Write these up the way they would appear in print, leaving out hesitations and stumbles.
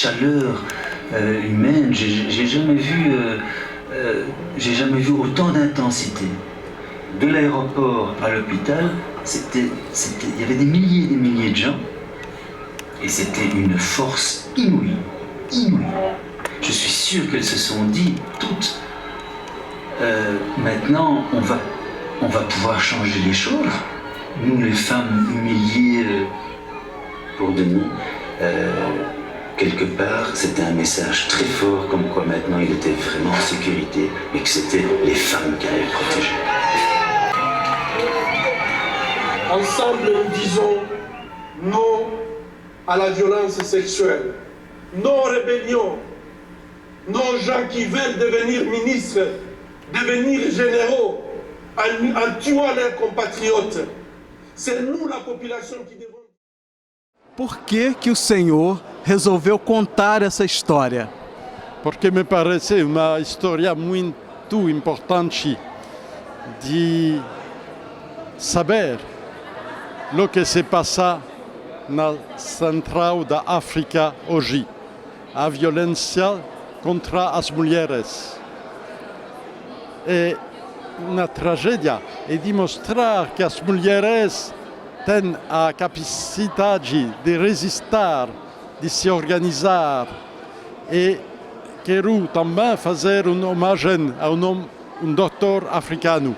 chaleur humaine. J'ai jamais vu autant d'intensité. De l'aéroport à l'hôpital, il y avait des milliers de gens, et c'était une force inouïe. Je suis sûr qu'elles se sont dit toutes, maintenant on va pouvoir changer les choses. Nous, les femmes humiliées pour Denis, quelque part, c'était un message très fort, comme quoi maintenant il était vraiment en sécurité, et que c'était les femmes qui allaient le protéger. Ensemble, nous disons non à la violence sexuelle, non aux rébellions, non aux gens qui veulent devenir ministres, devenir généraux, en tuant leurs compatriotes. C'est nous, la population, qui devons... Por que o senhor resolveu contar essa história? Porque me parece uma história muito importante de saber o que se passa na central da África hoje. A violência contra as mulheres. É uma tragédia e de mostrar que as mulheres têm a capacidade de resistir, de se organizar. E quero também fazer uma homenagem a um doutor africano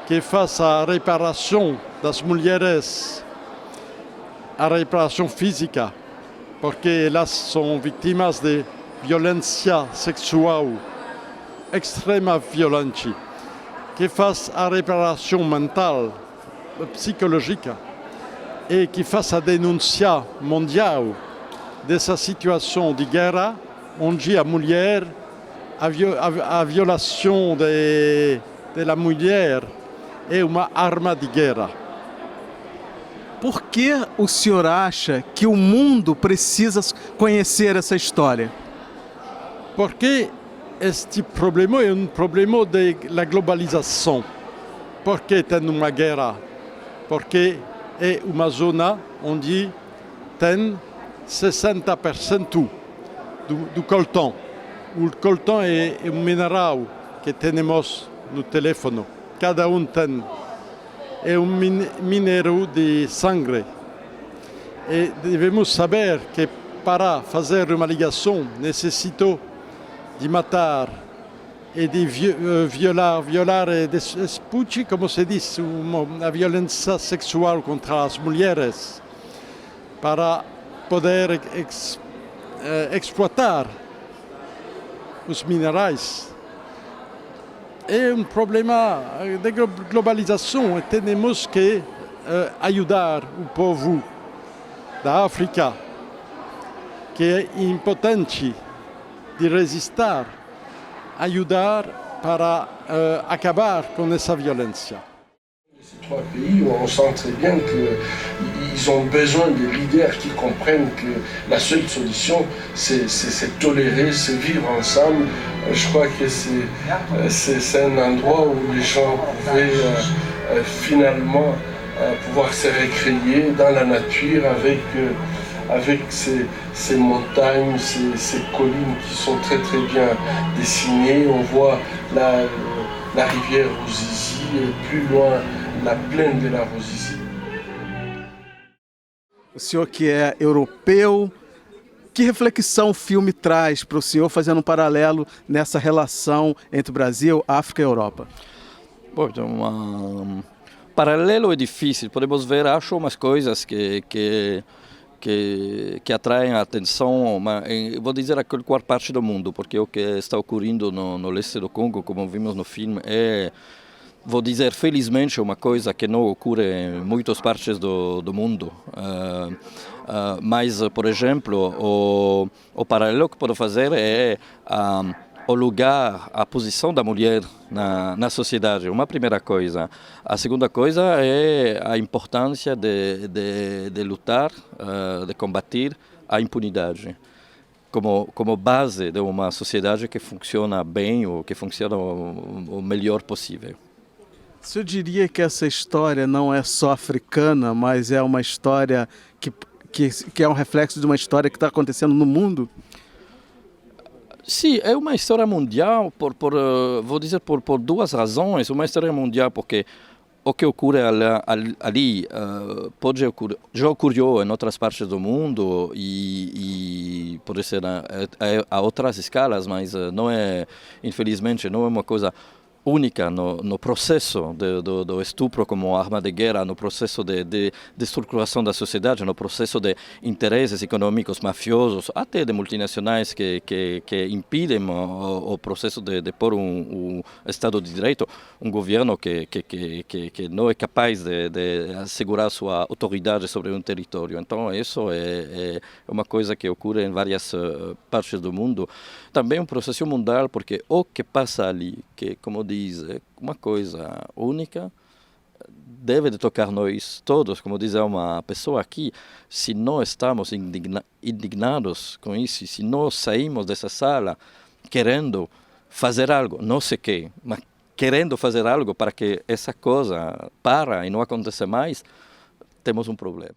que faz a reparação das mulheres, a reparação física, porque elas são vítimas de violência sexual extremamente violenta, que faz a reparação mental, psicológica, e que faz a denúncia mundial dessa situação de guerra, onde a mulher, a violação da mulher é uma arma de guerra. Por que o senhor acha que o mundo precisa conhecer essa história? Porque este problema é um problema da globalização. Porque tem uma guerra? Porque é uma zona onde tem 60% do coltan. O coltan é um mineral que temos no telefone. Cada um tem. É um minério de sangue. E devemos saber que para fazer uma ligação necessito de matar e de violar e disputar, como se diz, a violência sexual contra as mulheres para poder explorar os minerais. É um problema de globalização e temos que ajudar o povo da África, que é impotente de resistir, ajudar para acabar com essa violência. Ces trois pays, on sent très bien qu'ils ont besoin de leaders qui comprennent que la seule solution, c'est tolérer, c'est vivre ensemble. Je crois que c'est un endroit où les gens pouvaient finalement pouvoir se récréer dans la nature avec ces montagnes, ces collines qui sont très très bien dessinées. On voit la rivière Ruzizi et plus loin la plaine de la Ruzizi. O senhor que é europeu, que reflexão o filme traz para o senhor, fazendo um paralelo nessa relação entre o Brasil, África e Europa? Bom, então, paralelo é difícil. Podemos ver, acho, umas coisas que atraem a atenção, mas vou dizer a qualquer parte do mundo, porque o que está ocorrendo no leste do Congo, como vimos no filme, é, vou dizer, felizmente, uma coisa que não ocorre em muitas partes do mundo. Mas, por exemplo, o paralelo que posso fazer é o lugar, a posição da mulher na sociedade, uma primeira coisa. A segunda coisa é a importância de lutar, de combater a impunidade como base de uma sociedade que funciona bem ou que funciona o melhor possível. O senhor diria que essa história não é só africana, mas é uma história que é um reflexo de uma história que está acontecendo no mundo? Sim, é uma história mundial, vou dizer, por duas razões. Uma história mundial porque o que ocorre ali pode ocorrer, já ocorreu em outras partes do mundo e pode ser a outras escalas, mas não é, infelizmente, não é uma coisa única no processo do estupro como arma de guerra, no processo de estruturação da sociedade, no processo de interesses econômicos mafiosos, até de multinacionais que impedem o processo de pôr um Estado de Direito, um governo que não é capaz de assegurar sua autoridade sobre um território. Então, isso é uma coisa que ocorre em várias partes do mundo. Também um processo mundial, porque o que passa ali, que, como diz, é uma coisa única, deve de tocar nós todos, como diz uma pessoa aqui, se não estamos indignados com isso, se não saímos dessa sala querendo fazer algo, não sei o quê, mas querendo fazer algo para que essa coisa pare e não aconteça mais, temos um problema.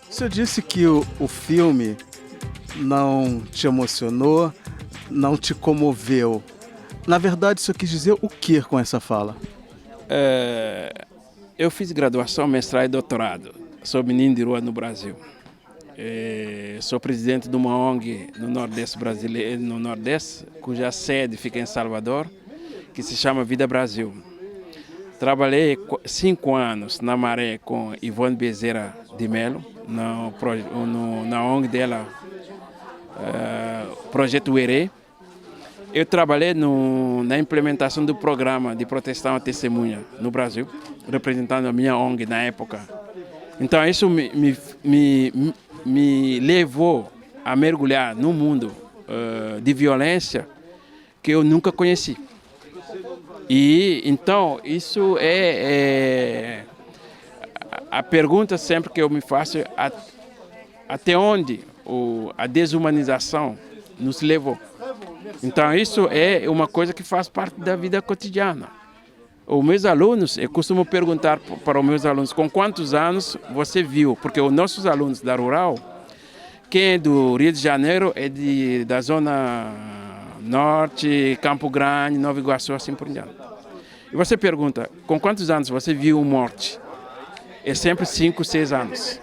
O senhor disse que o filme não te emocionou, não te comoveu. Na verdade, o senhor quis dizer o que com essa fala? Eu fiz graduação, mestrado e doutorado. Sou menino de rua no Brasil. Sou presidente de uma ONG no Nordeste brasileiro, cuja sede fica em Salvador, que se chama Vida Brasil. Trabalhei 5 anos na Maré com Ivone Bezerra de Melo, na ONG dela, Projeto Uerê. Eu trabalhei na implementação do programa de proteção à testemunha no Brasil, representando a minha ONG na época. Então isso me levou a mergulhar num mundo de violência que eu nunca conheci. E então isso é a pergunta sempre que eu me faço, até onde a desumanização nos levou. Então isso é uma coisa que faz parte da vida cotidiana. Os meus alunos, eu costumo perguntar para os meus alunos, com quantos anos você viu? Porque os nossos alunos da Rural, quem é do Rio de Janeiro é da zona norte, Campo Grande, Nova Iguaçu, assim por diante. E você pergunta, com quantos anos você viu morte? É sempre 5, 6 anos.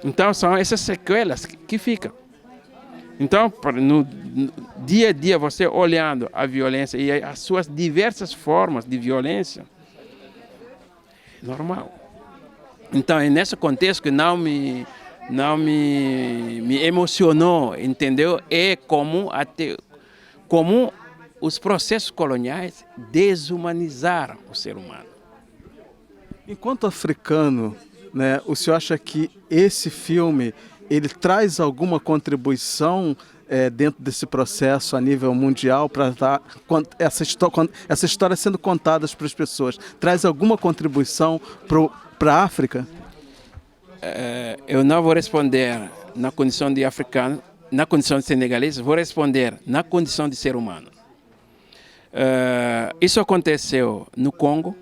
Então são essas sequelas que ficam. Então, no dia a dia, você olhando a violência e as suas diversas formas de violência, normal. Então, é nesse contexto que não me emocionou, entendeu? É como os processos coloniais desumanizaram o ser humano. Enquanto africano, né, o senhor acha que esse filme ele traz alguma contribuição dentro desse processo a nível mundial para dar essa história sendo contada para as pessoas? Traz alguma contribuição para a África? Eu não vou responder na condição de africano, na condição de senegalês, vou responder na condição de ser humano. Isso aconteceu no Congo,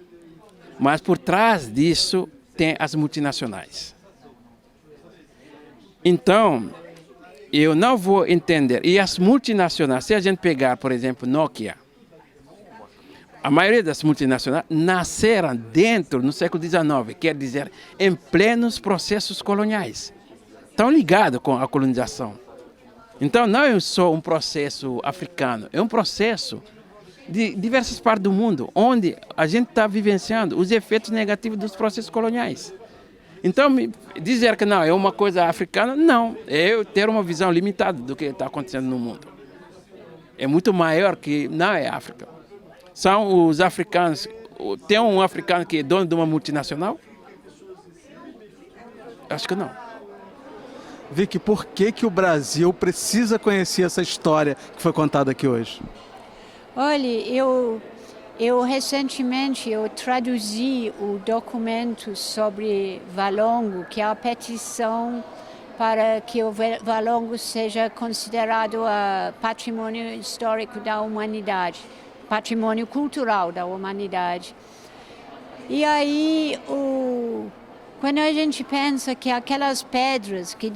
mas por trás disso tem as multinacionais. Então, eu não vou entender. E as multinacionais, se a gente pegar, por exemplo, Nokia, a maioria das multinacionais nasceram dentro, no século XIX, quer dizer, em plenos processos coloniais. Estão ligados com a colonização. Então não é só um processo africano, é um processo de diversas partes do mundo, onde a gente está vivenciando os efeitos negativos dos processos coloniais. Então, dizer que não, é uma coisa africana, não. É eu ter uma visão limitada do que está acontecendo no mundo. É muito maior que não é África. São os africanos. Tem um africano que é dono de uma multinacional? Acho que não. Vicky, por que o Brasil precisa conhecer essa história que foi contada aqui hoje? Olha, eu recentemente traduzi o documento sobre Valongo, que é a petição para que o Valongo seja considerado patrimônio histórico da humanidade, patrimônio cultural da humanidade. E aí, quando a gente pensa que aquelas pedras que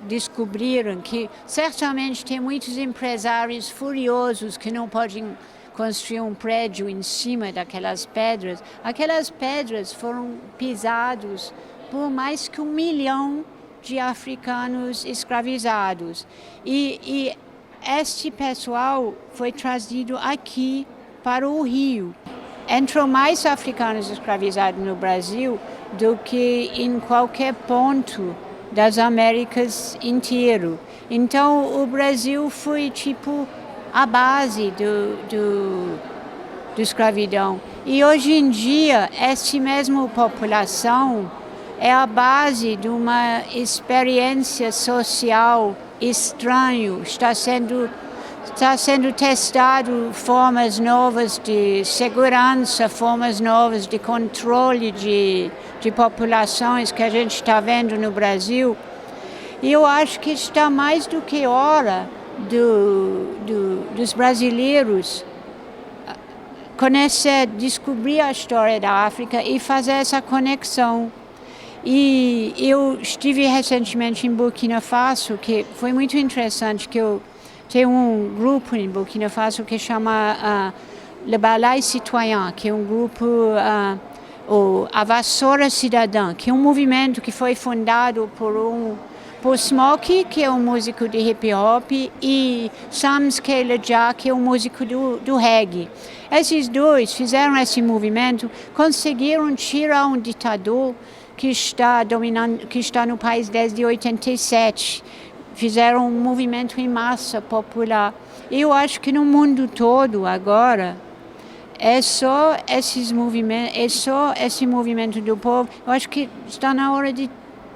descobriram, que certamente tem muitos empresários furiosos que não podem construir um prédio em cima daquelas pedras, aquelas pedras foram pisadas por mais que 1 milhão de africanos escravizados. E este pessoal foi trazido aqui para o Rio. Entrou mais africanos escravizados no Brasil do que em qualquer ponto das Américas inteiro. Então o Brasil foi tipo a base do escravidão. E hoje em dia, essa mesma população é a base de uma experiência social estranha. Está sendo testado formas novas de segurança, formas novas de controle de populações que a gente está vendo no Brasil. E eu acho que está mais do que hora dos brasileiros conhecer, descobrir a história da África e fazer essa conexão. E eu estive recentemente em Burkina Faso, que foi muito interessante, que eu tenho um grupo em Burkina Faso que chama Le Balai Citoyen, que é um grupo, a Vassoura Cidadã, que é um movimento que foi fundado por Smokey, que é um músico de hip hop, e Sam Skeleja, que é um músico do reggae. Esses dois fizeram esse movimento, conseguiram tirar um ditador que está no país desde 87. Fizeram um movimento em massa popular. E eu acho que no mundo todo agora é só esse movimento do povo. Eu acho que está na hora de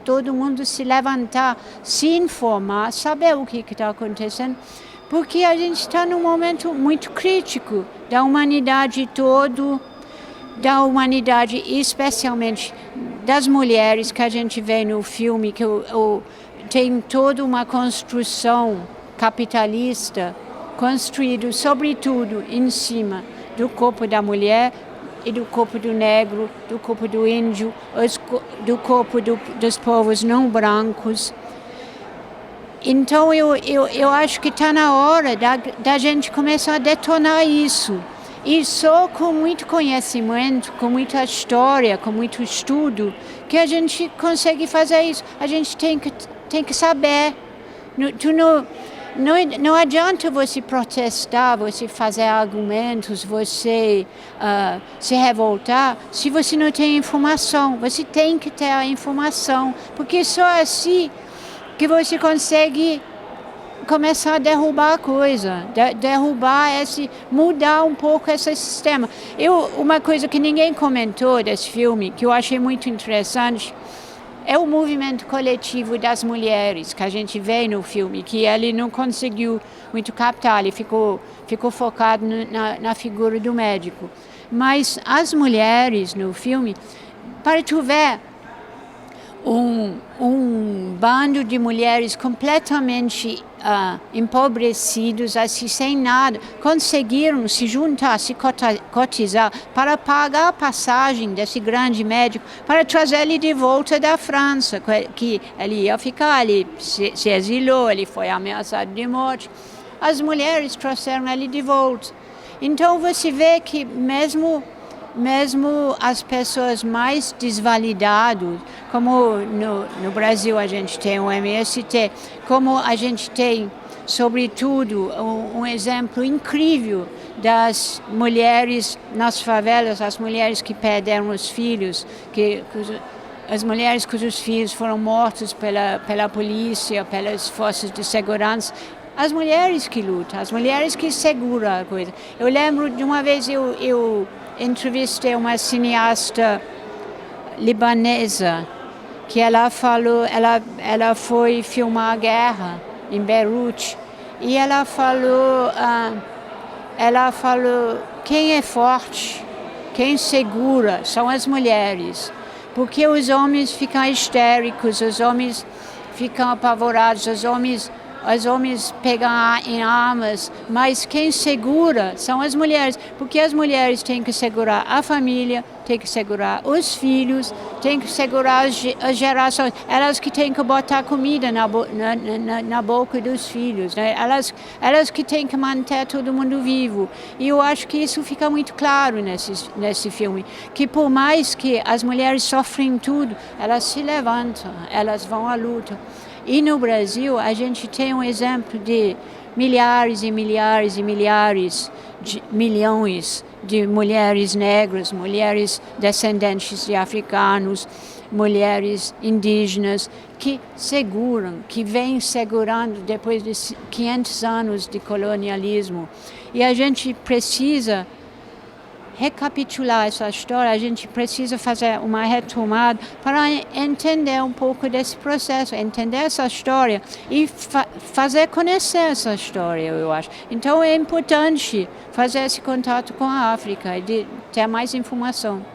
todo mundo se levantar, se informar, saber o que está acontecendo, porque a gente está num momento muito crítico da humanidade toda, da humanidade, especialmente das mulheres que a gente vê no filme, que tem toda uma construção capitalista construída, sobretudo, em cima do corpo da mulher e do corpo do negro, do corpo do índio, do corpo dos povos não brancos. Então eu acho que está na hora da gente começar a detonar isso. E só com muito conhecimento, com muita história, com muito estudo, que a gente consegue fazer isso. A gente tem que saber. Não adianta você protestar, você fazer argumentos, você se revoltar, se você não tem informação. Você tem que ter a informação, porque só assim que você consegue começar a derrubar a coisa, mudar um pouco esse sistema. Uma coisa que ninguém comentou desse filme, que eu achei muito interessante, é o movimento coletivo das mulheres que a gente vê no filme, que ele não conseguiu muito captar, ele ficou focado na figura do médico. Mas as mulheres no filme, para tu ver, um bando de mulheres completamente empobrecidos, assim, sem nada, conseguiram se juntar, se cotizar para pagar a passagem desse grande médico, para trazer ele de volta da França, que ele ia ficar, ele se exilou, ele foi ameaçado de morte. As mulheres trouxeram ele de volta. Então você vê que mesmo mesmo as pessoas mais desvalidadas, como no Brasil a gente tem o MST, como a gente tem, sobretudo, um exemplo incrível das mulheres nas favelas, as mulheres que perderam os filhos, as mulheres cujos filhos foram mortos pela polícia, pelas forças de segurança, as mulheres que lutam, as mulheres que seguram a coisa. Eu lembro de uma vez eu entrevistei uma cineasta libanesa que ela foi filmar a guerra em Beirute e ela falou quem é forte, quem segura são as mulheres, porque os homens ficam histéricos, os homens ficam apavorados, os homens pegam em armas, mas quem segura são as mulheres, porque as mulheres têm que segurar a família, têm que segurar os filhos, têm que segurar as gerações, elas que têm que botar comida na boca dos filhos, né? Elas que têm que manter todo mundo vivo. E eu acho que isso fica muito claro nesse filme, que por mais que as mulheres sofrem tudo, elas se levantam, elas vão à luta. E no Brasil, a gente tem um exemplo de milhares e milhares e milhares, milhões de mulheres negras, mulheres descendentes de africanos, mulheres indígenas, que seguram, que vêm segurando depois de 500 anos de colonialismo. E a gente precisa recapitular essa história, a gente precisa fazer uma retomada para entender um pouco desse processo, entender essa história e fazer conhecer essa história, eu acho. Então é importante fazer esse contato com a África e ter mais informação.